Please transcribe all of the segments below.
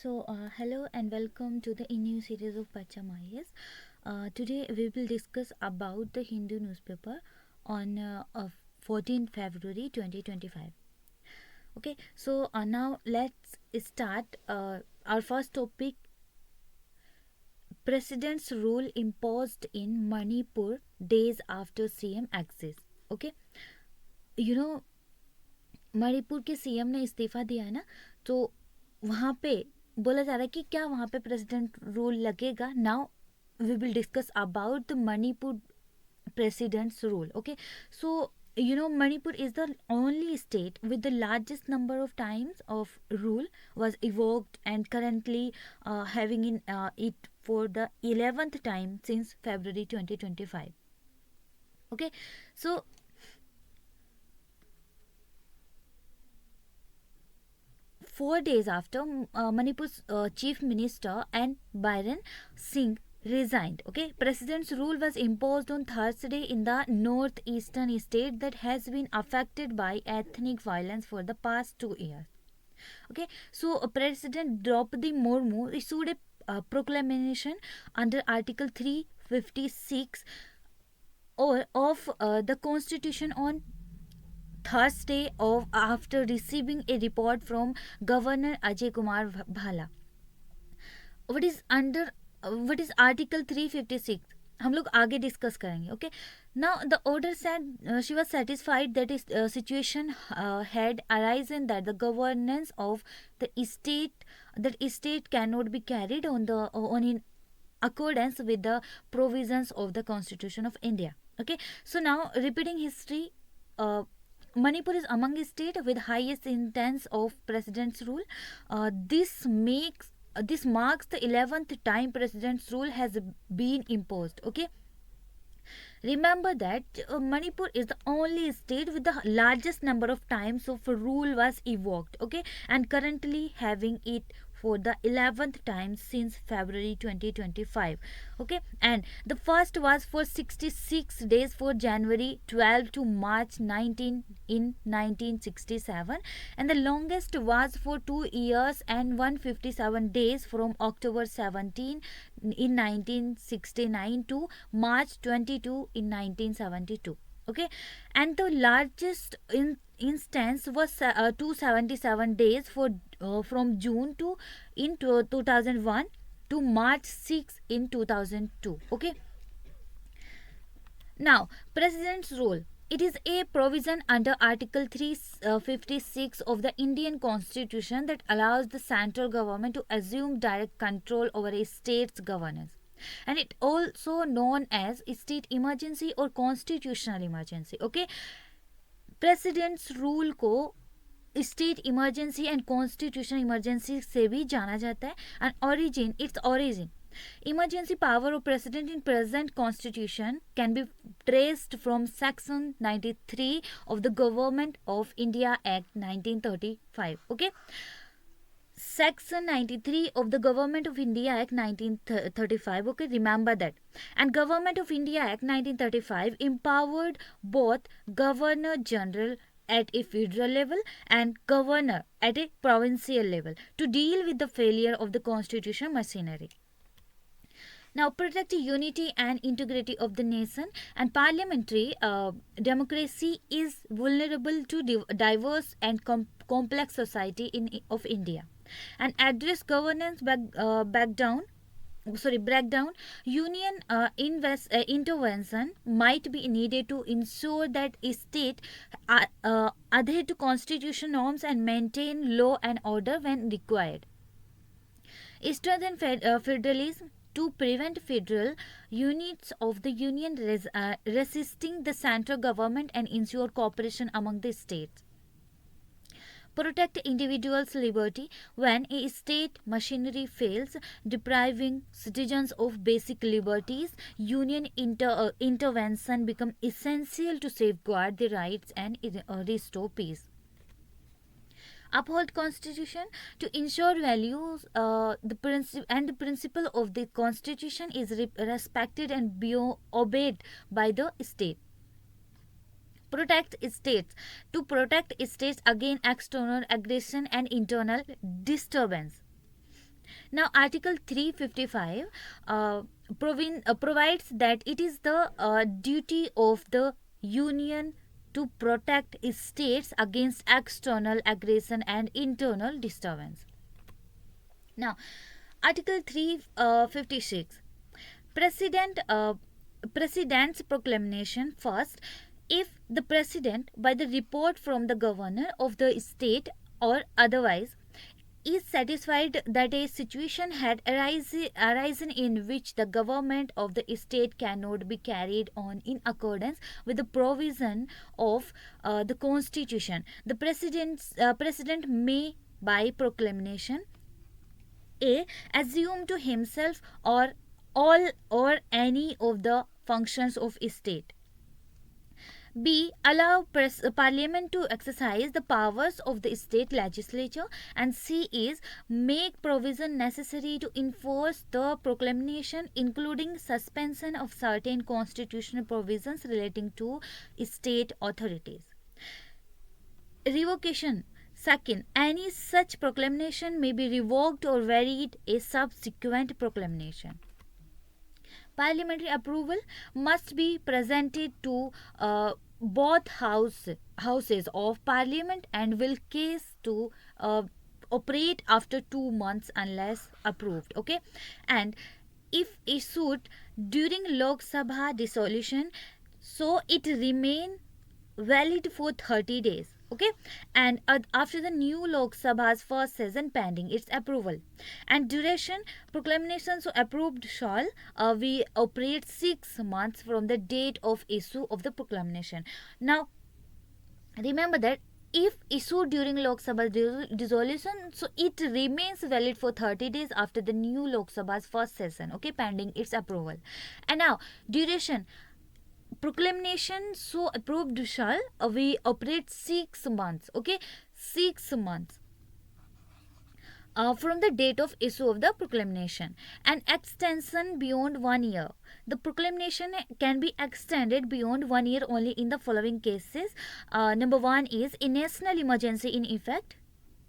Hello and welcome to the new series of Parcham IAS. Today we will discuss about the Hindu newspaper on 14th February 2025. Okay, now let's start our first topic. President's rule imposed in Manipur days after CM exits. Okay, you know Manipur के CM ने इस्तीफा दिया है ना, तो वहाँ पे बोला जा रहा है कि क्या वहाँ पे प्रेसिडेंट रूल लगेगा. Now we will discuss about the Manipur president's rule. Okay, so Manipur is the only state with the largest number of times of rule was evoked and currently having in it for the 11th time since February 2025. Okay, so 4 days after Manipur's chief minister and Byron Singh resigned. Okay, president's rule was imposed on Thursday in the northeastern state that has been affected by ethnic violence for the past 2 years. Okay, so President Draupadi Murmu issued a proclamation under Article 356 of the Constitution on Thursday after receiving a report from Governor Ajay Kumar Bhala. What is Article 356? हम लोग आगे discuss करेंगे. Okay, now the order said she was satisfied that a situation had arisen that the governance of the state cannot be carried on in accordance with the provisions of the Constitution of India. Okay, so now repeating history. Manipur is among the states with highest instance of president's rule. This marks the 11th time president's rule has been imposed. Okay, remember that Manipur is the only state with the largest number of times of rule was evoked. Okay, and currently having it for the 11th time since February 2025. Okay, and the first was for 66 days for January 12 to March 19 in 1967, and the longest was for 2 years and 157 days from October 17 in 1969 to March 22 in 1972. Okay, and the largest instance was 277 days for from June to in 2001 to March 6 in 2002. Okay, now president's role. It is a provision under Article 356 of the Indian Constitution that allows the central government to assume direct control over a state's governance, and it also known as state emergency or constitutional emergency. Okay, president's rule को state emergency and constitutional emergency से भी जाना जाता है. And its origin emergency power of president in present constitution can be traced from section 93 of the Government of India Act 1935. Okay, Section 93 of the Government of India Act 1935. Okay, remember that. And Government of India Act 1935 empowered both Governor General at a federal level and governor at a provincial level to deal with the failure of the constitutional machinery. Now, protect the unity and integrity of the nation, and parliamentary democracy is vulnerable to diverse and complex society of India. And address governance breakdown. Union intervention might be needed to ensure that a state adhere to constitution norms and maintain law and order when required. Strengthen federalism to prevent federal units of the union resisting the central government and ensure cooperation among the states. Protect individuals' liberty when a state machinery fails, depriving citizens of basic liberties. Union intervention becomes essential to safeguard the rights and restore peace. Uphold constitution to ensure values the principle of the constitution is respected and be obeyed by the state. Protect states to protect states against external aggression and internal disturbance. Now, Article 355 provides that it is the duty of the Union to protect its states against external aggression and internal disturbance. Now, Article 356, President's proclamation. First, if the President, by the report from the Governor of the state or otherwise, is satisfied that a situation had arisen in which the government of the state cannot be carried on in accordance with the provision of the Constitution, the President may, by proclamation, A. assume to himself or all or any of the functions of state. B. Allow Parliament to exercise the powers of the state legislature. And C is make provision necessary to enforce the proclamation, including suspension of certain constitutional provisions relating to state authorities. Revocation. Second, any such proclamation may be revoked or varied a subsequent proclamation. Parliamentary approval must be presented to both houses of Parliament and will case to operate after 2 months unless approved. Okay, and if issued during Lok Sabha dissolution, so it remain valid for 30 days. Okay, and after the new Lok Sabha's first session pending its approval. And duration, proclamation so approved shall we operate 6 months from the date of issue of the proclamation. Now remember that if issued during Lok Sabha dissolution, so it remains valid for 30 days after the new Lok Sabha's first session, okay, pending its approval. And now duration, proclamation so approved shall we operate 6 months, okay, 6 months from the date of issue of the proclamation. And extension beyond 1 year, the proclamation can be extended beyond 1 year only in the following cases. Number 1 is a national emergency in effect.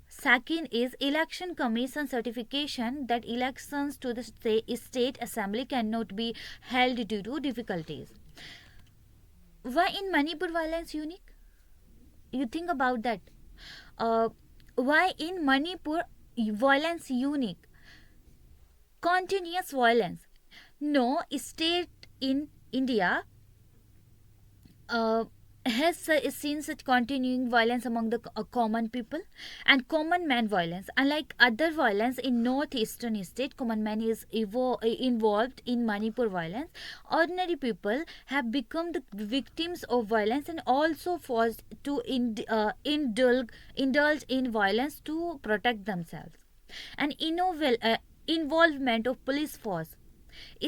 Second is election commission certification that elections to the state assembly cannot be held due to difficulties. Why in Manipur violence unique? You think about that. Why in Manipur violence unique? Continuous violence. No state in India has seen such continuing violence among the common people and common man violence. Unlike other violence in northeastern state, common man is involved in Manipur violence. Ordinary people have become the victims of violence and also forced to indulge in violence to protect themselves. And involvement of police force.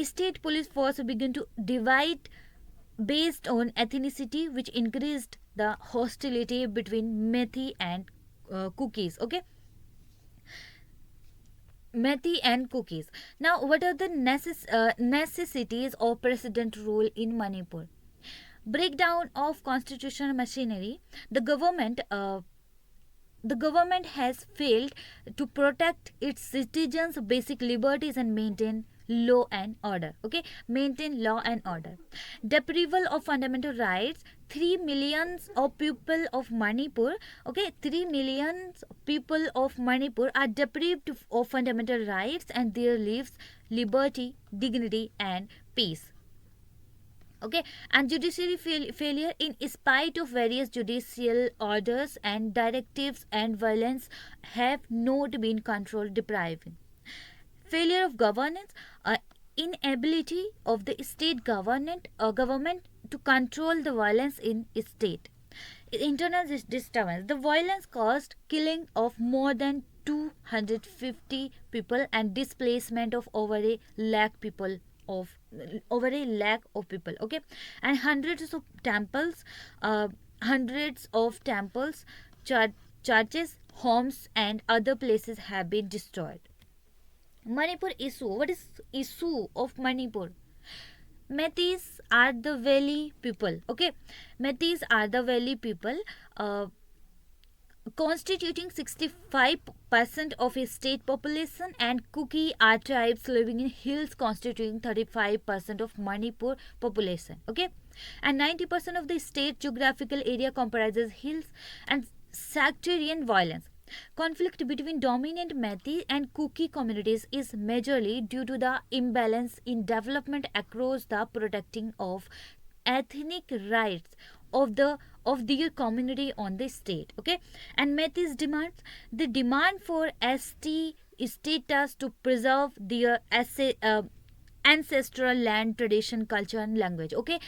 State police force began to divide based on ethnicity, which increased the hostility between Methi and Cookies. Okay, Methi and Cookies. Now, what are the necessities of president rule in Manipur? Breakdown of constitutional machinery. The government has failed to protect its citizens' basic liberties and maintain law and order. Okay, maintain law and order. Deprival of fundamental rights. 3 millions of people of Manipur, okay, 3 millions people of Manipur are deprived of fundamental rights and their lives, liberty, dignity and peace. Okay, and judiciary failure in spite of various judicial orders and directives, and violence have not been controlled, depriving. Failure of governance, inability of the state government to control the violence in state. Internal disturbance, the violence caused killing of more than 250 people and displacement of over a lakh people. Okay, and hundreds of temples, churches, homes and other places have been destroyed. Manipur issue. What is issue of Manipur? Metis are the valley people. Okay, Metis are the valley people. constituting 65% of its state population, and Kuki are tribes living in hills constituting 35% of Manipur population. Okay, and 90% of the state geographical area comprises hills. And sectarian violence. Conflict between dominant Metis and Kuki communities is majorly due to the imbalance in development across the protecting of ethnic rights of their community on the state. Okay, and Metis demands the demand for ST status to preserve their ancestral land, tradition, culture, and language. Okay,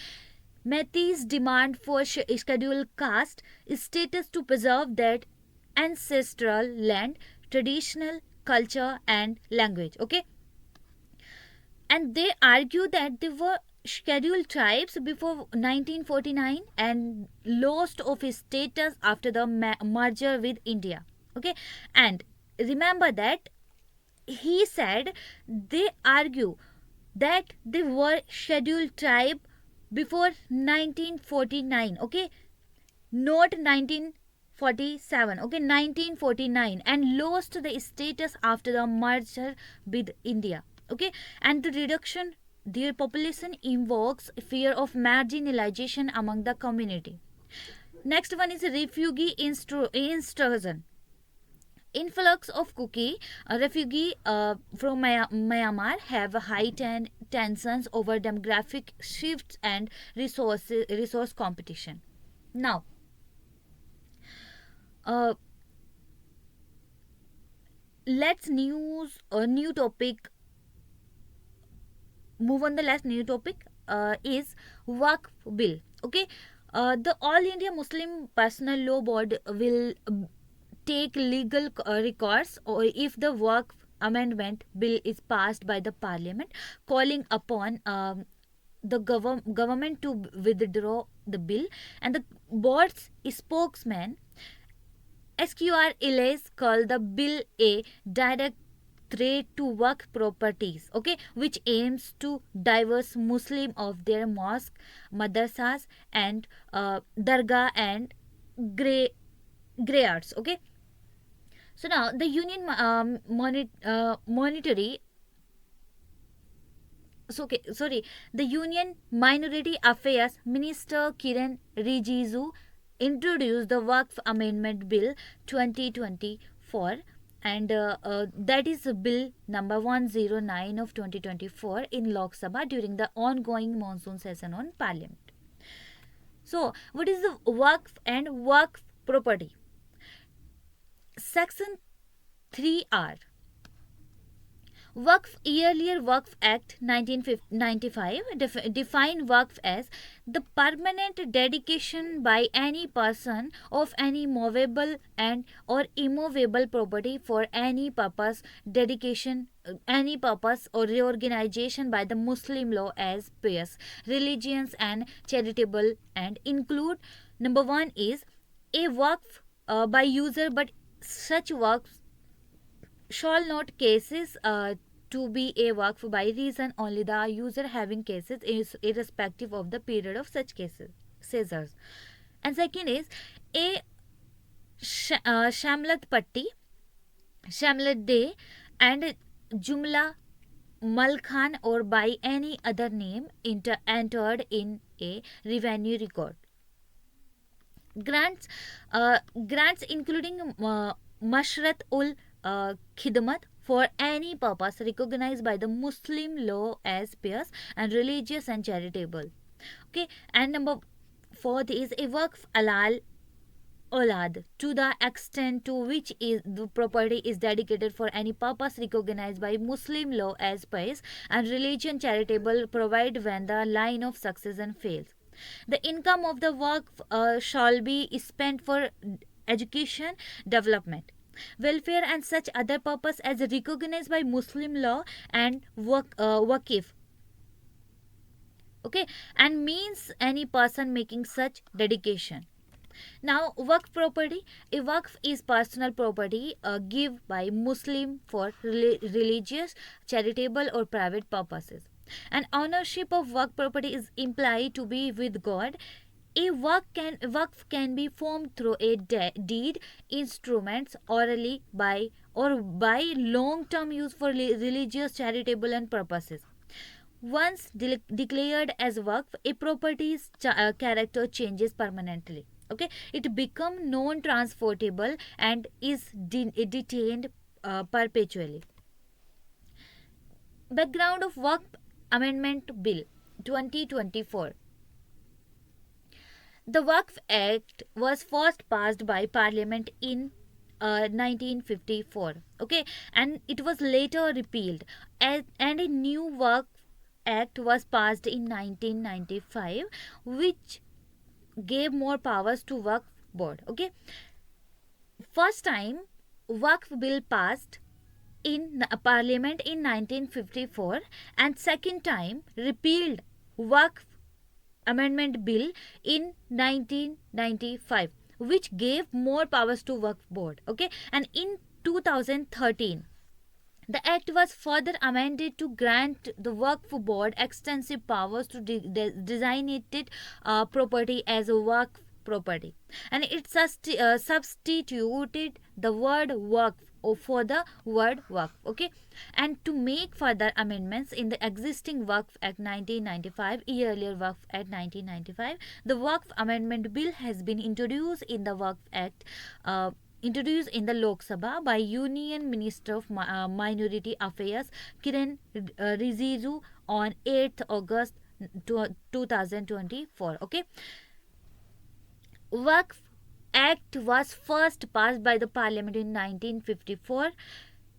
Metis demand for scheduled caste status to preserve that ancestral land, traditional culture, and language. Okay, and they argue that they were scheduled tribes before 1949 and lost of its status after the merger with India. Okay, and remember that he said they argue that they were scheduled tribe before 1949. Okay, not 1947. Okay, 1949, and lost the status after the merger with India. Okay, and the reduction their population invokes fear of marginalization among the community. Next one is refugee intrusion. Influx of Kuki refugee from Myanmar have heightened tensions over demographic shifts and resource competition. Now, let's news a new topic. Move on the last new topic is Waqf Bill. Okay, the All India Muslim Personal Law Board will take legal recourse or if the Waqf Amendment Bill is passed by the Parliament, calling upon the government to withdraw the bill. And the board's spokesman SQR Elias called the bill a direct threat to Waqf properties, okay, which aims to diverse Muslim of their mosque, madrasas, and dargah and grayards. Okay, so now the union the Union Minority Affairs Minister Kiran Rijiju introduced the Waqf Amendment Bill 2024, and that is bill number 109 of 2024 in Lok Sabha during the ongoing monsoon session on Parliament. So, what is the Waqf and Waqf property? Section 3R. Waqf, earlier Waqf Act 1995 defined Waqf as the permanent dedication by any person of any movable and or immovable property for any purpose, dedication, any purpose or reorganization by the Muslim law as pious, religions and charitable, and include number one is a Waqf by user, but such Waqfs shall not cases to be a Waqf by reason only the user having cases is irrespective of the period of such cases. Scissors. And second is a Shamlat Patti, Shamlat Day, and Jumla Malkhan or by any other name entered in a revenue record. Grants including Mashrat ul Khidmat for any purpose recognized by the Muslim law as pious and religious and charitable. Okay, and number fourth is a Waqf alal Olad, to the extent to which the property is dedicated for any purpose recognized by Muslim law as pious and religion charitable, provided when the line of succession fails. The income of the Waqf shall be spent for education, development, welfare, and such other purpose as recognized by Muslim law and Waqif. Okay, and means any person making such dedication. Now, Waqf property. A Waqf is personal property given by Muslim for religious, charitable, or private purposes. And ownership of Waqf property is implied to be with God. A waqf can be formed through a deed, instruments, orally by or by long-term use for religious, charitable, and purposes. Once declared as waqf, a property's character changes permanently. Okay, it becomes non-transportable and is detained perpetually. Background of Waqf Amendment Bill 2024. The Waqf Act was first passed by Parliament in 1954. Okay, and it was later repealed, and a new Waqf Act was passed in 1995, which gave more powers to Waqf Board. Okay, first time Waqf Bill passed in Parliament in 1954, and second time repealed Waqf Amendment Bill in 1995, which gave more powers to Waqf Board. Okay, and in 2013, the Act was further amended to grant the Waqf Board extensive powers to designate property as a Waqf property, and it substituted the word Waqf for the word Waqf. Okay, and to make further amendments in the existing Waqf Act 1995, earlier Waqf Act 1995, the Waqf Amendment Bill has been introduced in the Waqf Act. Introduced in the Lok Sabha by Union Minister of Minority Affairs Kiran Rijiju on 8th August 2024. Okay, Waqf Act was first passed by the Parliament in 1954.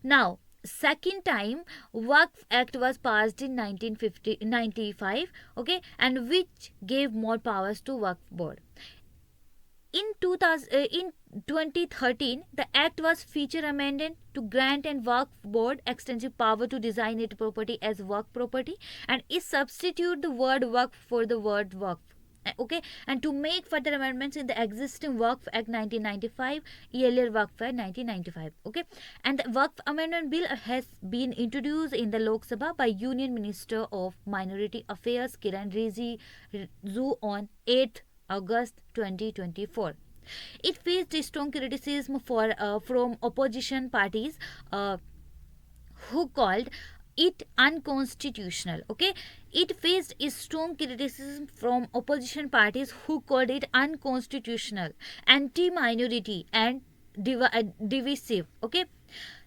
Now, second time Waqf Act was passed in 1995. Okay, and which gave more powers to Waqf Board. In 2013, the Act was feature amended to grant and Waqf Board extensive power to designate property as Waqf property, and it substitute the word Waqf for the word Waqf. Okay, and to make further amendments in the existing Waqf Act 1995, earlier Waqf Act 1995. Okay, and the Waqf Amendment Bill has been introduced in the Lok Sabha by Union Minister of Minority Affairs Kiran Rijiju on 8th August 2024. It faced strong criticism from opposition parties who called it unconstitutional. Okay, it faced strong criticism from opposition parties who called it unconstitutional, anti-minority, and divisive. Okay,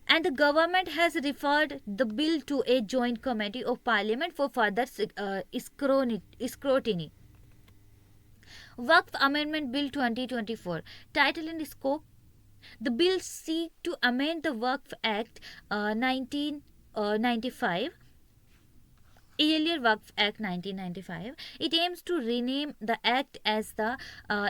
and the government has referred the bill to a joint committee of Parliament for further scrutiny. Waqf Amendment Bill 2024. Title and scope. The bill seeks to amend the Waqf Act 1995, earlier Waqf Act 1995. It aims to rename the Act as the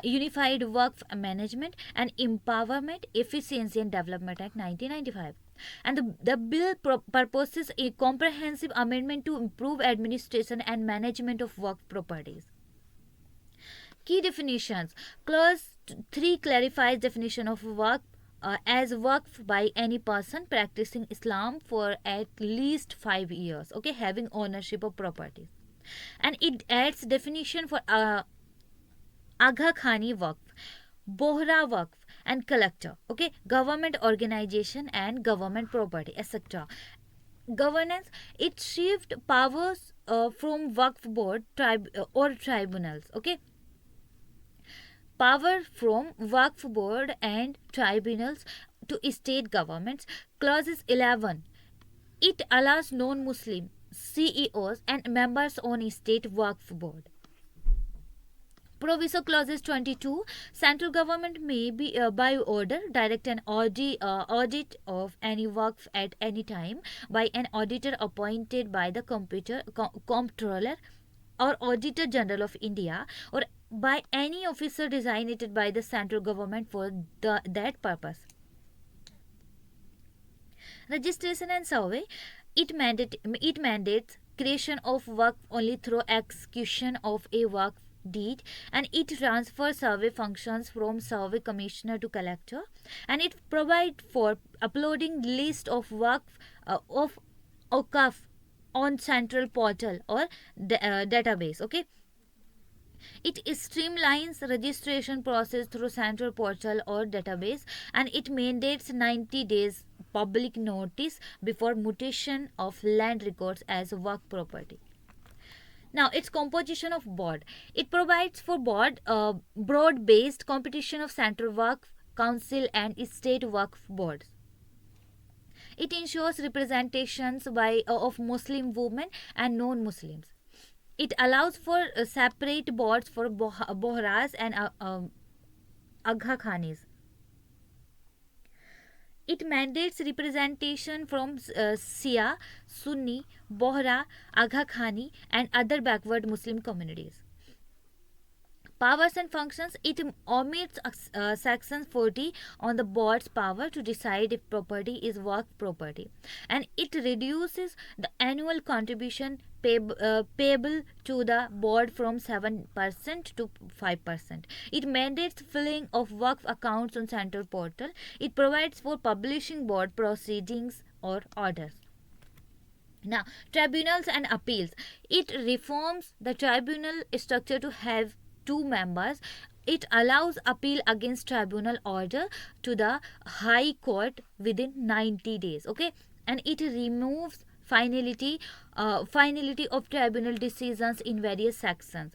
Unified Waqf Management and Empowerment, Efficiency and Development Act 1995. And the bill proposes a comprehensive amendment to improve administration and management of Waqf properties. Key definitions. Clause 3 clarifies definition of Waqf as Waqf by any person practicing Islam for at least 5 years, okay, having ownership of property. And it adds definition for Agha Khani Waqf, Bohra Waqf, and collector, okay, government organization and government property, etc. Governance. It shifts powers from Waqf Board or tribunals, okay, power from Waqf Board and tribunals to state governments. Clause 11. It allows non-Muslim CEOs and members on state Waqf Board. Proviso clauses 22. Central government may be by order direct an audit of any Waqf at any time by an auditor appointed by the comptroller or Auditor General of India, or by any officer designated by the central government for that purpose. Registration and survey. It mandates creation of Waqf only through execution of a Waqf deed, and it transfers survey functions from survey commissioner to collector, and it provides for uploading list of Waqf of Awqaf on central portal or database. Okay, It streamlines registration process through central portal or database, and it mandates 90 days public notice before mutation of land records as work property. Now, its composition of board. It provides for broad-based competition of central work council and state work boards. It ensures representations of Muslim women and non-Muslims. It allows for separate boards for Bohras and Agha Khanis. It mandates representation from Shia, Sunni, Bohra, Agha Khani, and other backward Muslim communities. Powers and functions. It omits section 40 on the board's power to decide if property is work property, and it reduces the annual contribution payable to the board from 7% to 5%. It mandates filling of work accounts on central portal. It provides for publishing board proceedings or orders. Now, tribunals and appeals. It reforms the tribunal structure to have 2 members. It allows appeal against tribunal order to the High Court within 90 days. Okay, and it removes finality of tribunal decisions in various sections.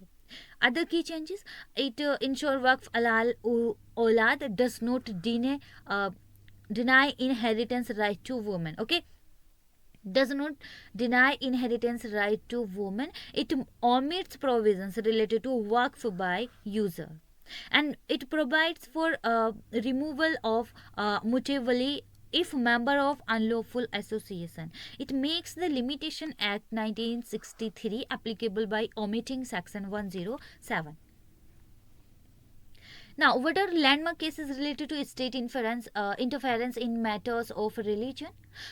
Other key changes. It ensures Waqf Aulad does not deny inheritance right to women. Okay, does not deny inheritance right to women. It omits provisions related to waqf by user, and it provides for removal of mutawalli if member of unlawful association. It makes the Limitation Act 1963 applicable by omitting section 107. Now, what are landmark cases related to state interference in matters of religion?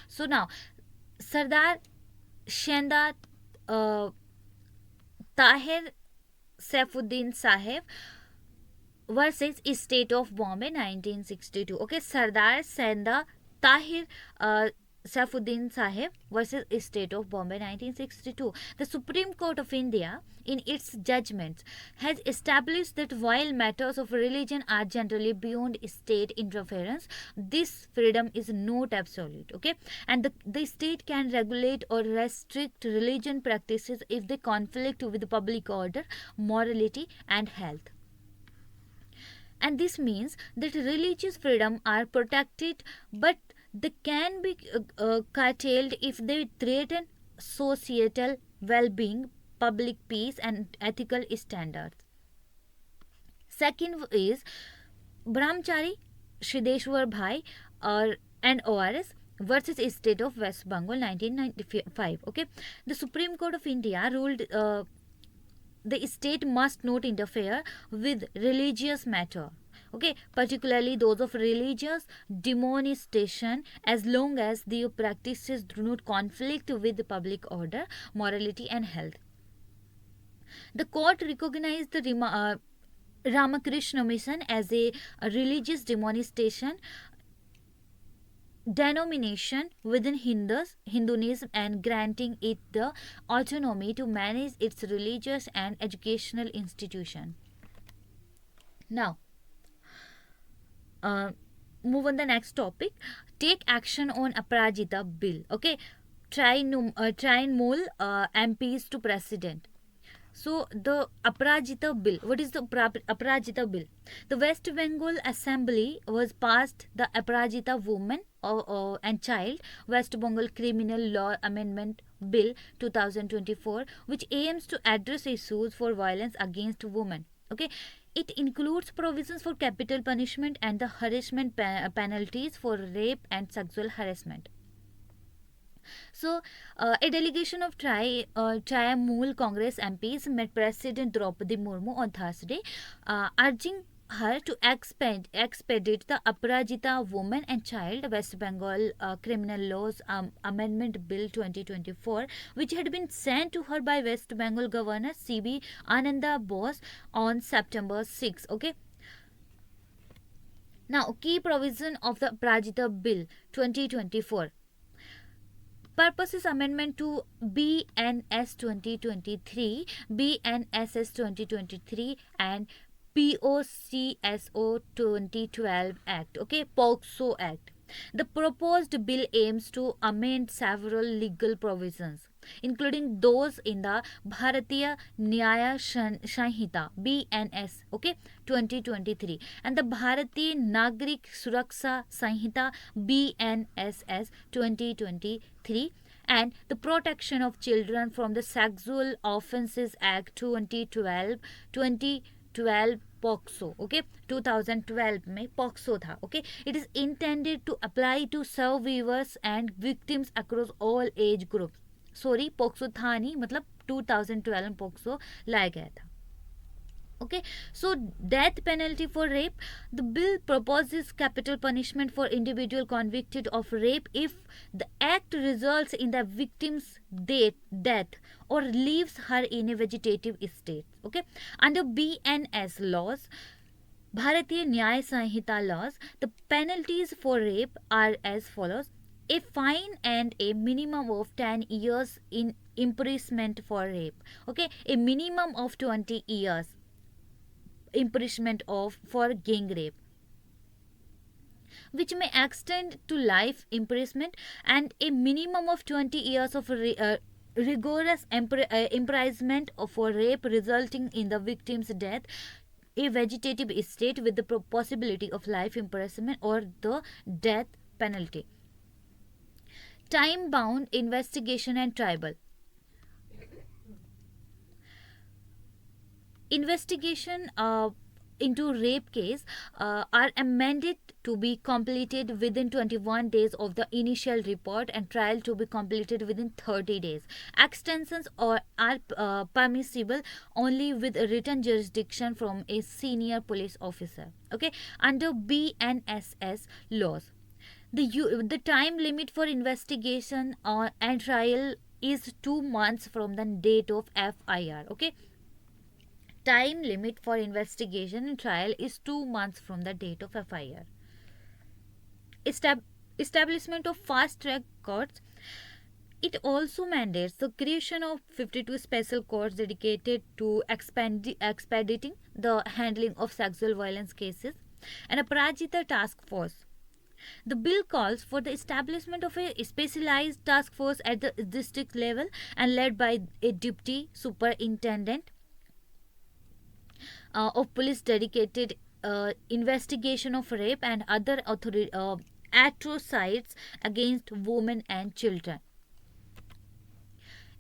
So now, Sardar Shenda Tahir Saifuddin Sahib versus State of Bombay 1962. Okay, Sardar Shenda Tahir Saifuddin Sahib versus State of Bombay 1962. The Supreme Court of India, in its judgments, has established that while matters of religion are generally beyond state interference, this freedom is not absolute. Okay, and the state can regulate or restrict religion practices if they conflict with public order, morality, and health. And this means that religious freedom are protected, but they can be curtailed if they threaten societal well-being, public peace, and ethical standards. Second is Brahmachari Shrideshwar Bhai and ORS versus State of West Bengal 1995. Okay, the Supreme Court of India ruled the state must not interfere with religious matter. Okay, particularly those of religious demonization, as long as the practices do not conflict with the public order, morality, and health. The court recognized the Ramakrishna Mission as a religious demonization denomination within Hinduism and granting it the autonomy to manage its religious and educational institution. Now, move on the next topic. Take action on Aparajita bill. Okay, Trinamul MPs to president. So the Aparajita bill. What is the Aparajita bill? The West Bengal Assembly was passed the Aparajita Woman and Child West Bengal Criminal Law Amendment Bill 2024, which aims to address issues for violence against women. Okay, it includes provisions for capital punishment and the harassment penalties for rape and sexual harassment. So, a delegation of Trinamool Congress MPs met President Draupadi Murmu on Thursday, urging her to expedite the Aparajita Woman and Child West Bengal Criminal Laws Amendment Bill 2024, which had been sent to her by West Bengal Governor C.B. Ananda Bose on September 6. Okay. Now, key provision of the Aparajita Bill 2024. Purposes amendment to BNS 2023, BNSS 2023 and POCSO 2012 Act, okay, POCSO Act. The proposed bill aims to amend several legal provisions, including those in the Bharatiya Nyaya Sanhita BNS, okay, 2023, and the Bharatiya Nagrik Suraksha Sanhita BNSS 2023, and the Protection of Children from the Sexual Offences Act 2012 POCSO, okay, 2012 में POCSO था, okay. It is intended to apply to survivors and victims across all age groups. Sorry, POCSO था नहीं, मतलब 2012 में POCSO लाया गया था. Okay, so death penalty for rape. The bill proposes capital punishment for individual convicted of rape if the act results in the victim's death or leaves her in a vegetative state. Okay, under BNS laws, Bharatiya Nyaya Sanhita laws, the penalties for rape are as follows: a fine and a minimum of 10 years in imprisonment for rape. Okay, a minimum of 20 years imprisonment for gang rape, which may extend to life imprisonment, and a minimum of 20 years of rigorous imprisonment for rape resulting in the victim's death, a vegetative state with the possibility of life imprisonment or the death penalty. Time bound investigation and trial. Investigation into rape case are amended to be completed within 21 days of the initial report and trial to be completed within 30 days. Extensions are permissible only with a written jurisdiction from a senior police officer. Okay, under BNSS laws, the time limit for investigation and trial is 2 months from the date of FIR. Okay, time limit for investigation and trial is 2 months from the date of FIR. Establishment of fast track courts. It also mandates the creation of 52 special courts dedicated to expediting the handling of sexual violence cases, and a Prajita task force. The bill calls for the establishment of a specialized task force at the district level and led by a deputy superintendent of police dedicated investigation of rape and other atrocities against women and children.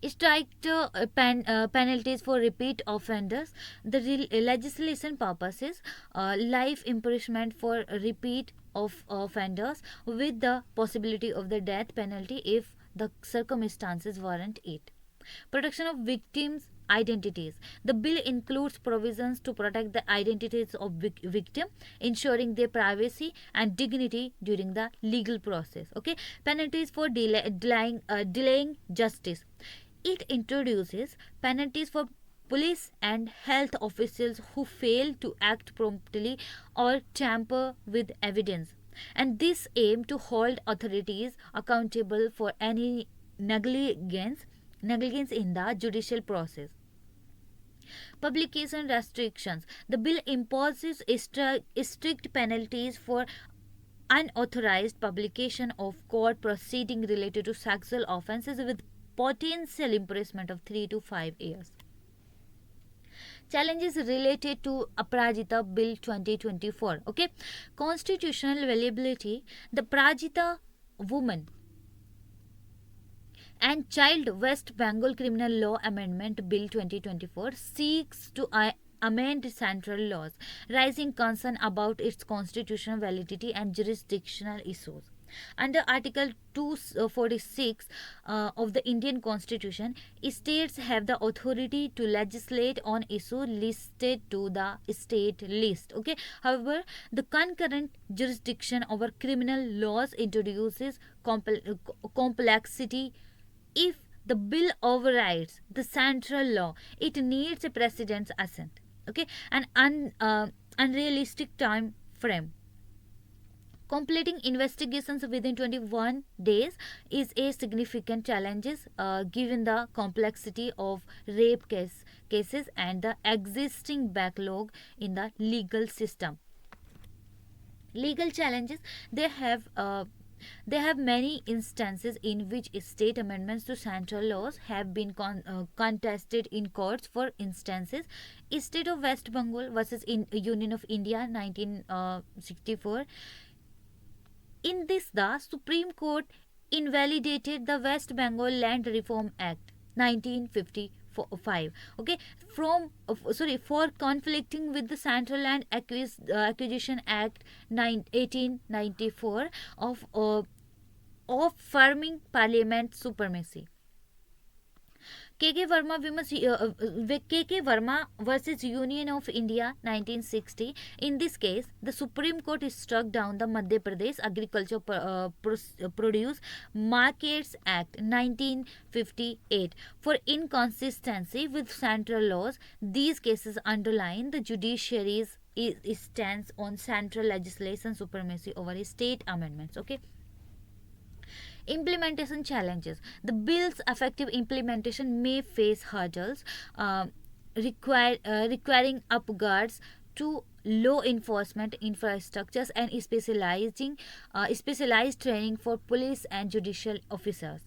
Strict penalties for repeat offenders. The legislation purposes life imprisonment for repeat of offenders with the possibility of the death penalty if the circumstances warrant it. Protection of victims' identities. The bill includes provisions to protect the identities of victim, ensuring their privacy and dignity during the legal process. Okay, penalties for delaying justice. It introduces penalties for police and health officials who fail to act promptly or tamper with evidence, and this aim to hold authorities accountable for any negligence in the judicial process. Publication restrictions. The bill imposes strict penalties for unauthorized publication of court proceeding related to sexual offences with potential imprisonment of 3 to 5 years. Challenges related to Aprajita Bill 2024. Okay, constitutional validity. The Prajita Woman and Child West Bengal Criminal Law Amendment Bill 2024 seeks to amend central laws, raising concern about its constitutional validity and jurisdictional issues. Under Article 246 of the Indian Constitution, states have the authority to legislate on issues listed to the state list. Okay. However, the concurrent jurisdiction over criminal laws introduces complexity. If the bill overrides the central law, it needs a president's assent. Okay, an unrealistic time frame. Completing investigations within 21 days is a significant challenge given the complexity of cases and the existing backlog in the legal system. Legal challenges, they have uh, they have many instances in which state amendments to central laws have been contested in courts. For instances, State of West Bengal versus Union of India 1964. In this, the Supreme Court invalidated the West Bengal Land Reform Act 1955. Okay, for conflicting with the Central Land Acquisition Act 1894 of affirming Parliament supremacy. K.K. Verma versus Union of India 1960. In this case, the Supreme Court struck down the Madhya Pradesh Agriculture Produce Markets Act 1958 for inconsistency with central laws. These cases underline the judiciary's stance on central legislation supremacy over state amendments. Okay. Implementation challenges. The bill's effective implementation may face hurdles requiring upgrades to law enforcement infrastructures and specialized training for police and judicial officers.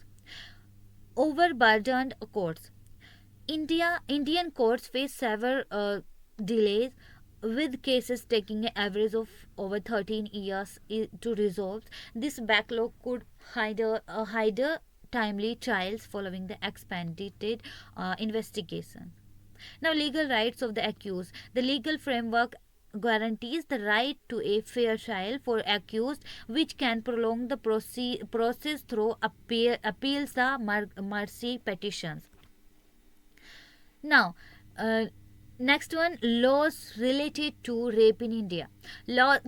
Overburdened courts. Indian courts face severe delays, with cases taking an average of over 13 years to resolve. This backlog could hinder timely trials following the expedited investigation. Now, legal rights of the accused. The legal framework guarantees the right to a fair trial for accused, which can prolong the process through appeals, the mercy petitions. Now, next one, laws related to rape in India.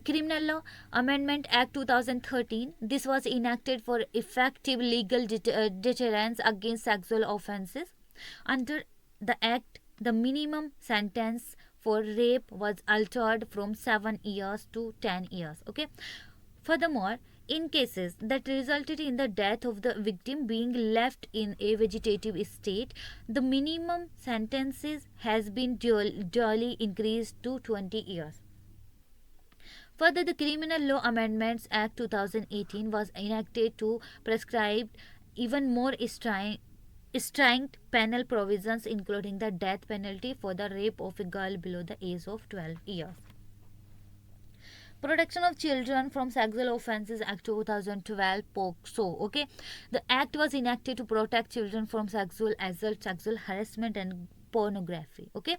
Criminal Law Amendment Act 2013. This was enacted for effective legal deterrence against sexual offences. Under the Act, the minimum sentence for rape was altered from 7 years to 10 years. Okay. Furthermore, in cases that resulted in the death of the victim being left in a vegetative state, the minimum sentences has been duly increased to 20 years. Further, the Criminal Law Amendments Act 2018 was enacted to prescribe even more stringent penal provisions, including the death penalty for the rape of a girl below the age of 12 years. Protection of Children from Sexual Offences Act 2012 POCSO. Okay, the act was enacted to protect children from sexual assault, sexual harassment, and pornography. Okay,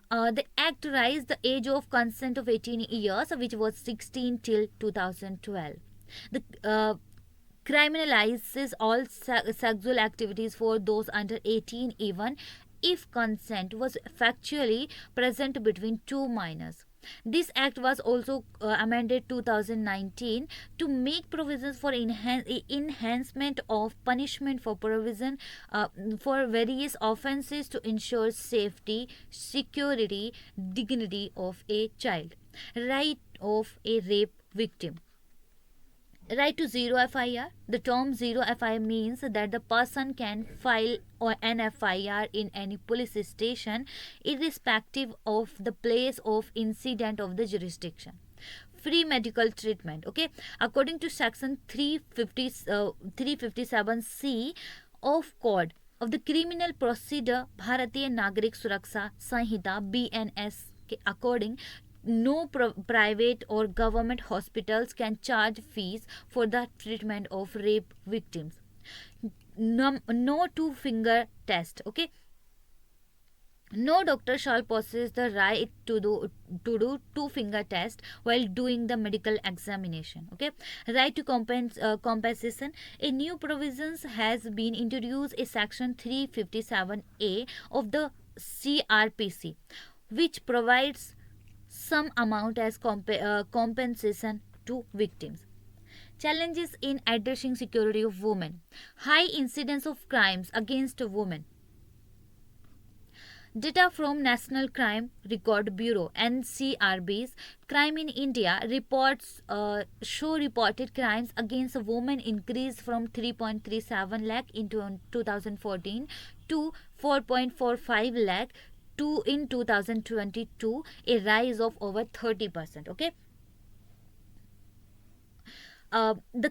the act raised the age of consent of 18 years, which was 16 till 2012. The criminalizes all sexual activities for those under 18, even if consent was factually present between two minors. This act was also amended 2019 to make provisions for enhancement of punishment for provision for various offences to ensure safety, security, dignity of a child. Right of a rape victim. Right to zero FIR. The term zero FIR means that the person can file an FIR in any police station irrespective of the place of incident of the jurisdiction. Free medical treatment. Okay, according to section 357C of Code of the Criminal Procedure, Bharatiya Nagrik Suraksha Sanhita (BNS) के according, no private or government hospitals can charge fees for the treatment of rape victims. No two-finger test. Okay, no doctor shall possess the right to do two-finger test while doing the medical examination. Okay, right to compensation. A new provisions has been introduced in section 357A of the CRPC, which provides some amount as compensation to victims. Challenges in addressing security of women. High incidence of crimes against women. Data from National Crime Record Bureau (NCRB's) Crime in India reports show reported crimes against women increased from 3.37 lakh in 2014 to 4.45 lakh in 2022, a rise of over 30%. Okay. The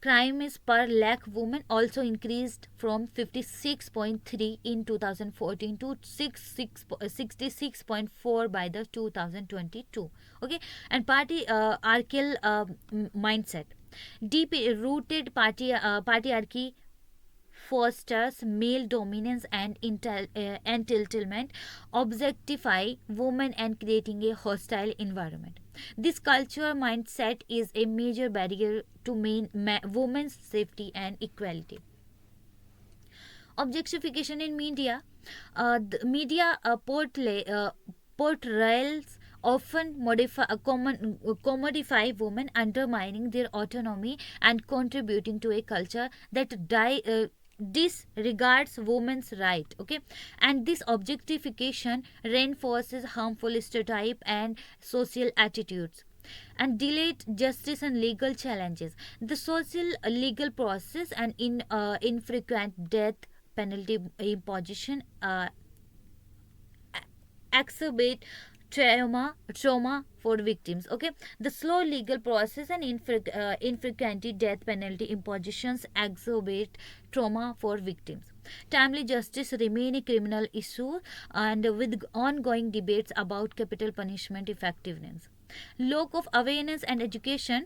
crime is per lakh women also increased from 56.3 in 2014 to 66.4 by the 2022. Okay, and party archial mindset, deep rooted patriarchy fosters male dominance and entitlement, objectify women and creating a hostile environment. This cultural mindset is a major barrier to women's safety and equality. Objectification in media. The media portrayals often commodify women, undermining their autonomy and contributing to a culture that disregards women's right. Okay, and this objectification reinforces harmful stereotype and social attitudes and delayed justice and legal challenges. The social legal process and infrequent death penalty imposition exacerbate trauma for victims. Okay, the slow legal process and infrequent death penalty impositions exacerbate trauma for victims. Timely justice remain a criminal issue, and with ongoing debates about capital punishment effectiveness. Lack of awareness and education.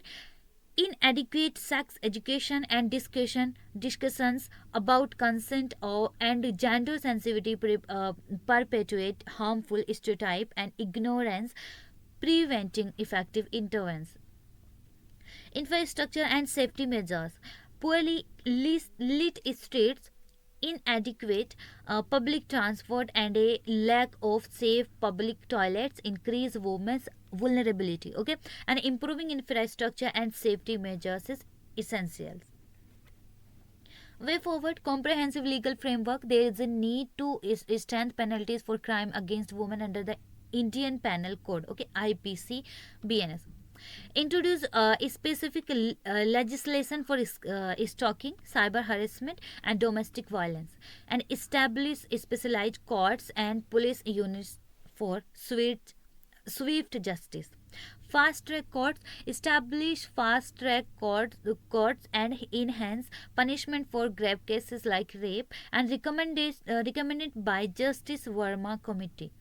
Inadequate sex education and discussions about consent and gender sensitivity perpetuate harmful stereotype and ignorance, preventing effective interventions. Infrastructure and safety measures. Poorly lit streets, inadequate public transport, and a lack of safe public toilets increase women's vulnerability. Okay, and improving infrastructure and safety measures is essential. Way forward, comprehensive legal framework. There is a need to strengthen penalties for crime against women under the Indian Penal Code. Okay, IPC BNS. Introduce specific legislation for stalking, cyber harassment, and domestic violence, and establish specialized courts and police units for swift justice. Fast track courts. Establish fast track courts and enhance punishment for grave cases like rape, and recommended by Justice Verma Committee.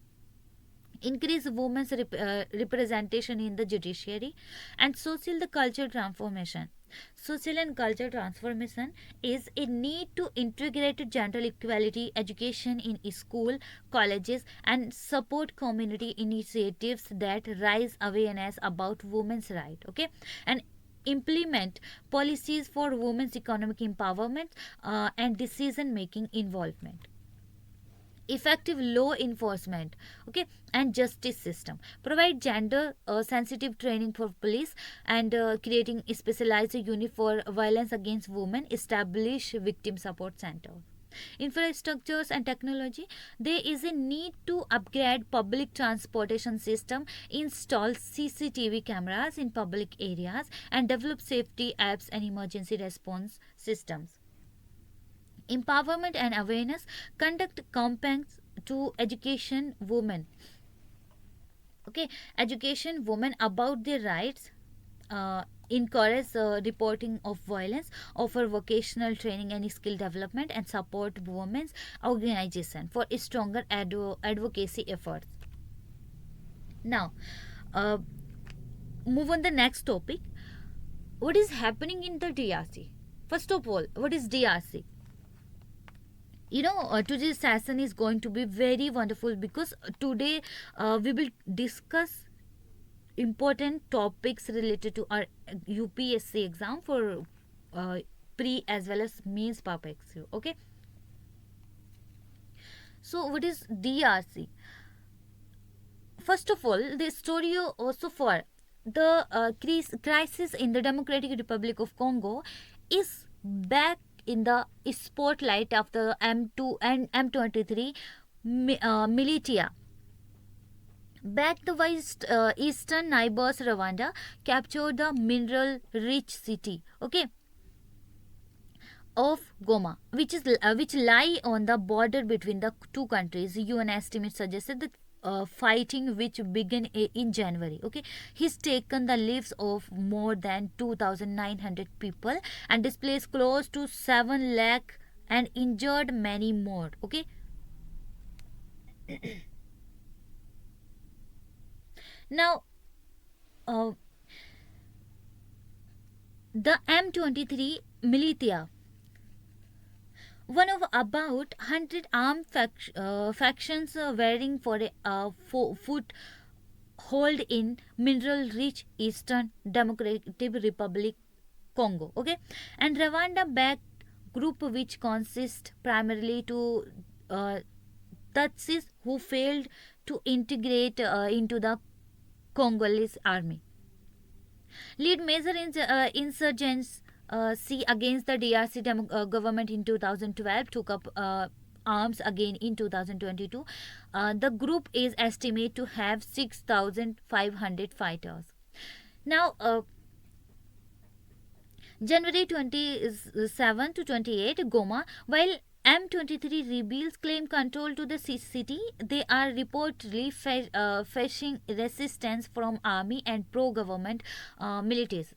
Increase women's representation in the judiciary. And social the culture transformation. Social and cultural transformation is a need to integrate gender equality education in school, colleges, and support community initiatives that raise awareness about women's rights. Okay, and implement policies for women's economic empowerment and decision making involvement. Effective law enforcement, okay, and justice system. Provide gender sensitive training for police, and creating a specialized unit for violence against women. Establish victim support center. Infrastructures and technology. There is a need to upgrade public transportation system, install CCTV cameras in public areas, and develop safety apps and emergency response systems. Empowerment and awareness. Conduct campaigns to education women. Okay, education women about their rights. Encourage reporting of violence, offer vocational training and skill development, and support women's organization for stronger advocacy efforts. Now, move on the next topic. What is happening in the DRC? First of all, what is DRC? Today's session is going to be very wonderful, because today we will discuss important topics related to our UPSC exam for pre as well as mains purpose. Okay, so what is DRC? First of all, the story also for the crisis in the Democratic Republic of Congo is back in the spotlight after M23 militia backed by eastern neighbors Rwanda captured the mineral rich city, okay, of Goma, which lie on the border between the two countries. UN estimates suggested that fighting which began in January, okay, he's taken the lives of more than 2,900 people and displaced close to 7 lakh and injured many more, okay. Now, uh, the M23 militia, one of about 100 armed factions varying for a foothold in mineral-rich Eastern Democratic Republic Congo, okay, and Rwanda-backed group which consists primarily to Tutsis who failed to integrate into the Congolese army. Lead major insurgents against the DRC government in 2012 took up arms again in 2022. The group is estimated to have 6,500 fighters. Now, January 27 to 28, Goma, while M23 rebels claim control to the city, they are reportedly facing resistance from army and pro-government militias.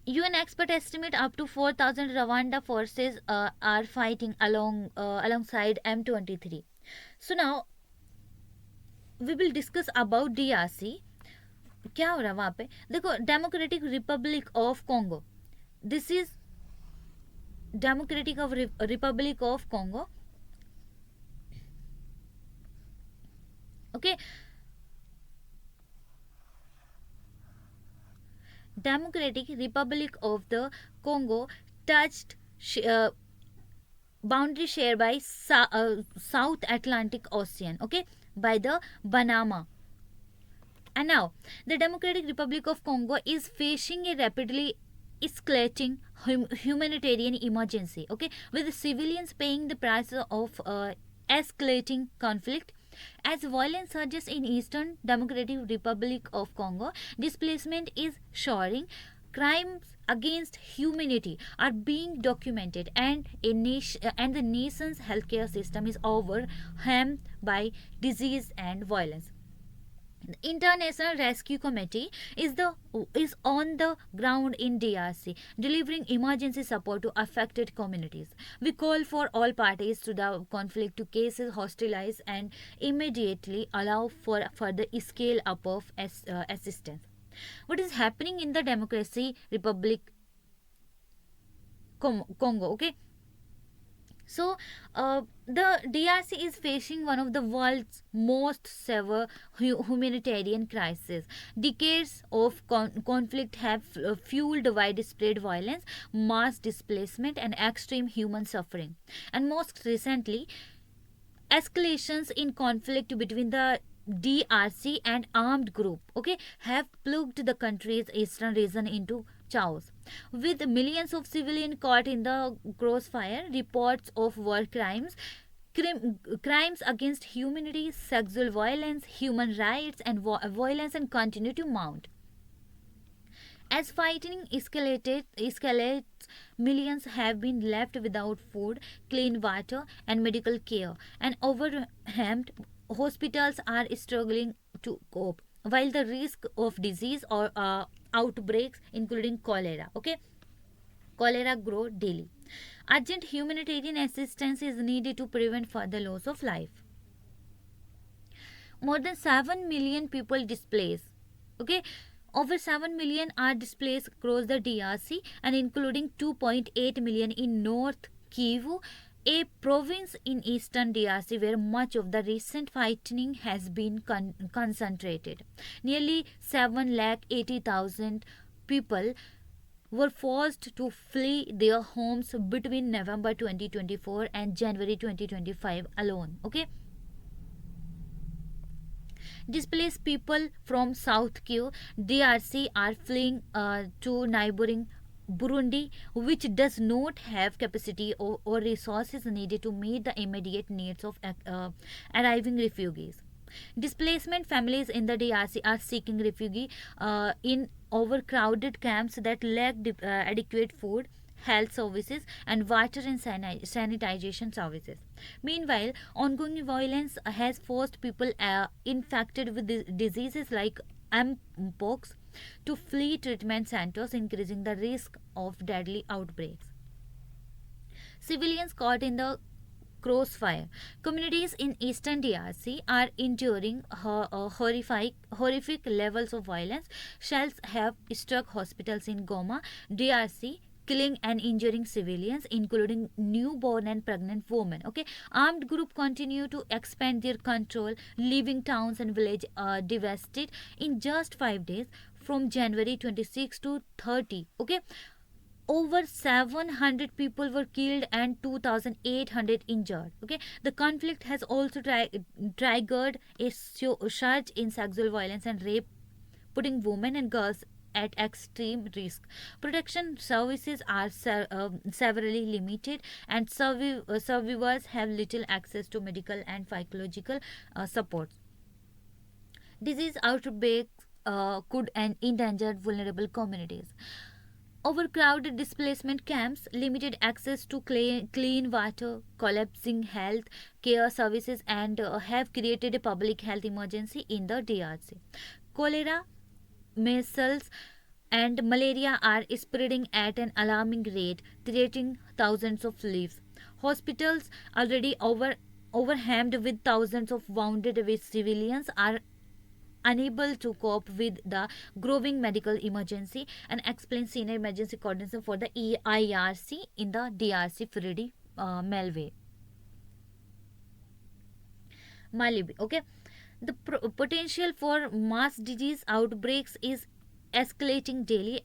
UN expert estimate up to 4,000 Rwanda forces are fighting alongside M23. So now we will discuss about DRC. क्या हो रहा है वहाँ पे? देखो, democratic Republic of Congo, this is democratic Republic of Congo, okay. Democratic Republic of the Congo touched boundary share by South Atlantic Ocean, okay, by the Banama. And now, the Democratic Republic of Congo is facing a rapidly escalating humanitarian emergency, okay, with civilians paying the price of escalating conflict. As violence surges in Eastern Democratic Republic of Congo, displacement is soaring, crimes against humanity are being documented, and the nation's healthcare system is overwhelmed by disease and violence. The International Rescue Committee is on the ground in DRC, delivering emergency support to affected communities. We call for all parties to the conflict to cases hostilize and immediately allow for further scale up of assistance. What is happening in the Democracy Republic Congo? Okay. So, the DRC is facing one of the world's most severe humanitarian crises. Decades of conflict have fueled widespread violence, mass displacement, and extreme human suffering. And most recently, escalations in conflict between the DRC and armed group, okay, have plunged the country's eastern region into chaos. With millions of civilians caught in the crossfire, reports of war crimes, crimes against humanity, sexual violence, human rights, and violence and continue to mount. As fighting escalates, millions have been left without food, clean water, and medical care, and overwhelmed hospitals are struggling to cope, while the risk of disease or outbreaks including cholera, okay, cholera grow daily. Urgent humanitarian assistance is needed to prevent further loss of life. More than 7 million people displaced, okay, over 7 million are displaced across the DRC, and including 2.8 million in North Kivu, a province in eastern DRC where much of the recent fighting has been concentrated. Nearly 7,80,000 people were forced to flee their homes between November 2024 and January 2025 alone. Okay. Displaced people from South Kivu, DRC are fleeing to neighboring Burundi, which does not have capacity or resources needed to meet the immediate needs of arriving refugees. Displacement families in the DRC are seeking refuge in overcrowded camps that lack adequate food, health services, and water and sanitization services. Meanwhile, ongoing violence has forced people infected with diseases like mpox to flee treatment centers, increasing the risk of deadly outbreaks. Civilians caught in the crossfire. Communities in eastern DRC are enduring horrific levels of violence. Shells have struck hospitals in Goma, DRC, killing and injuring civilians, including newborn and pregnant women. Okay, armed groups continue to expand their control, leaving towns and villages devastated in just 5 days from January 26 to 30. Okay, over 700 people were killed and 2,800 injured. Okay, the conflict has also triggered a surge in sexual violence and rape, putting women and girls at extreme risk. Protection services are severely limited, and survivors have little access to medical and psychological support. Disease outbreaks could endanger vulnerable communities. Overcrowded displacement camps, limited access to clean water, collapsing health care services, and have created a public health emergency in the DRC. Cholera, measles, and malaria are spreading at an alarming rate, threatening thousands of lives. Hospitals, already overwhelmed with thousands of wounded civilians, are unable to cope with the growing medical emergency, and explains senior emergency coordinator for the IRC in the DRC, Freddie Melvey. Malibu. Okay, the potential for mass disease outbreaks is escalating daily,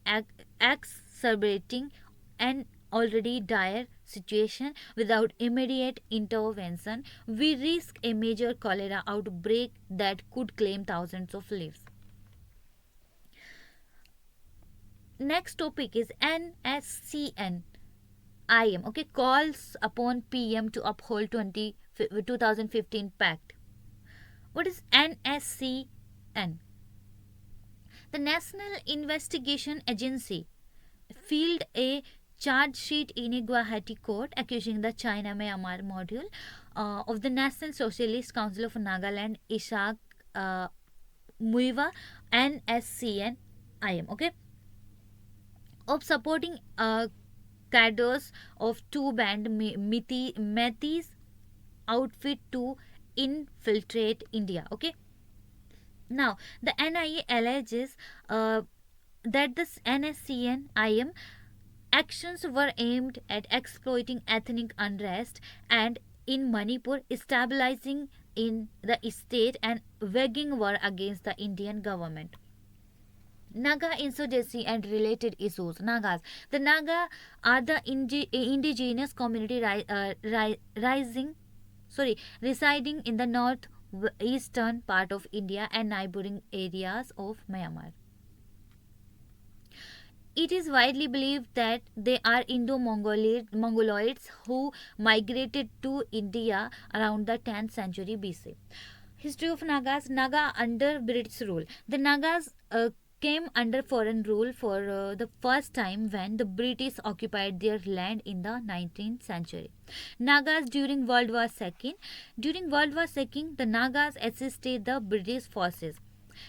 exacerbating an already dire situation. Without immediate intervention, we risk a major cholera outbreak that could claim thousands of lives. Next topic is NSCN IM. Okay, calls upon PM to uphold 2015 Pact. What is NSCN? The National Investigation Agency filed a charge sheet in a Guwahati court accusing the China-Myanmar module of the National Socialist Council of Nagaland, Ishak Muiwa, NSCN IM, okay, of supporting cadres of two-band Metis outfit to infiltrate India. Okay, now the NIA alleges that the NSCN IM actions were aimed at exploiting ethnic unrest and in Manipur, stabilizing in the state and waging war against the Indian government. Naga insurgency and related issues. Nagas. The Naga are the indigenous community residing in the northeastern part of India and neighboring areas of Myanmar. It is widely believed that they are Indo-Mongoloids who migrated to India around the 10th century BC. History of Nagas. Naga under British rule. The Nagas came under foreign rule for the first time when the British occupied their land in the 19th century. Nagas during World War II. During World War II, the Nagas assisted the British forces.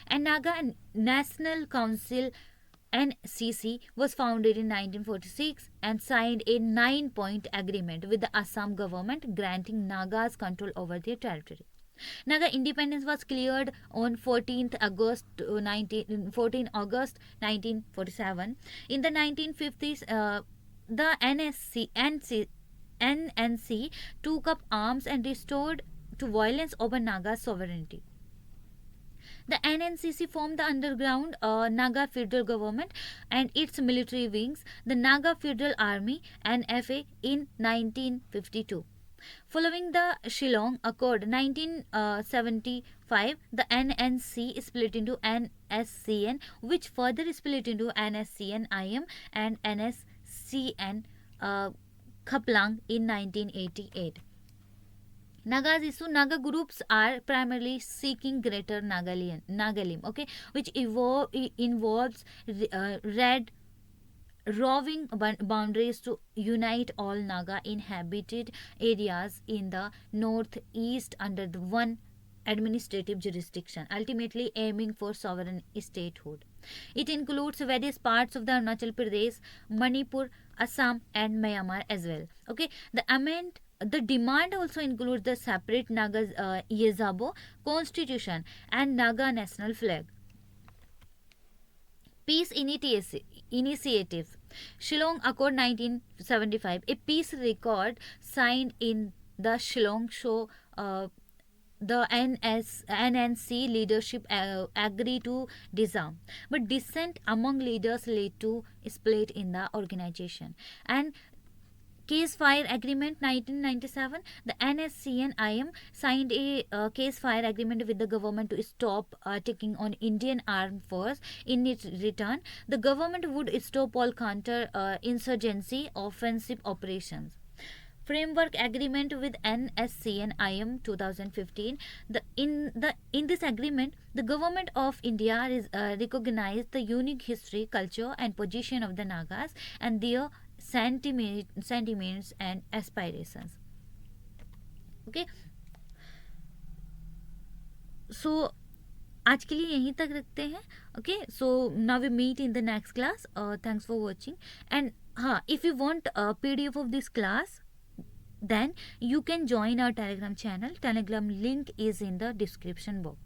And Naga National Council NCC was founded in 1946 and signed a 9-point agreement with the Assam government granting Nagas control over their territory. Naga independence was declared on 14 August 1947. In the 1950s, the NNC took up arms and restored to violence over Naga sovereignty. The NNCC formed the underground Naga federal government and its military wings, the Naga Federal Army (NFA), in 1952. Following the Shillong Accord 1975, the NNC split into NSCN, which further split into NSCN-IM and NSCN Khaplang in 1988. Nagas issue. Naga groups are primarily seeking greater Nagalim, okay, which involves red roving boundaries to unite all Naga inhabited areas in the northeast under the one administrative jurisdiction, ultimately aiming for sovereign statehood. It includes various parts of the Arunachal Pradesh, Manipur, Assam, and Myanmar as well. Okay, the demand also includes the separate Naga Yezabo constitution and Naga national flag. Peace initiatives. Shillong Accord 1975, a peace record signed in the Shillong show. The NNC leadership agreed to disarm, but dissent among leaders led to split in the organization. And Case Fire Agreement 1997, the NSCN-IM signed a case fire agreement with the government to stop taking on Indian armed force. In its return, the government would stop all counter-insurgency offensive operations. Framework Agreement with NSCN-IM 2015. In this agreement, the government of India recognized the unique history, culture, and position of the Nagas and their sentiments and aspirations. Okay, so आज के लिए यहीं तक रखते हैं. Okay, so now we meet in the next class. Thanks for watching. And if you want a PDF of this class, then you can join our Telegram channel. Telegram link is in the description box.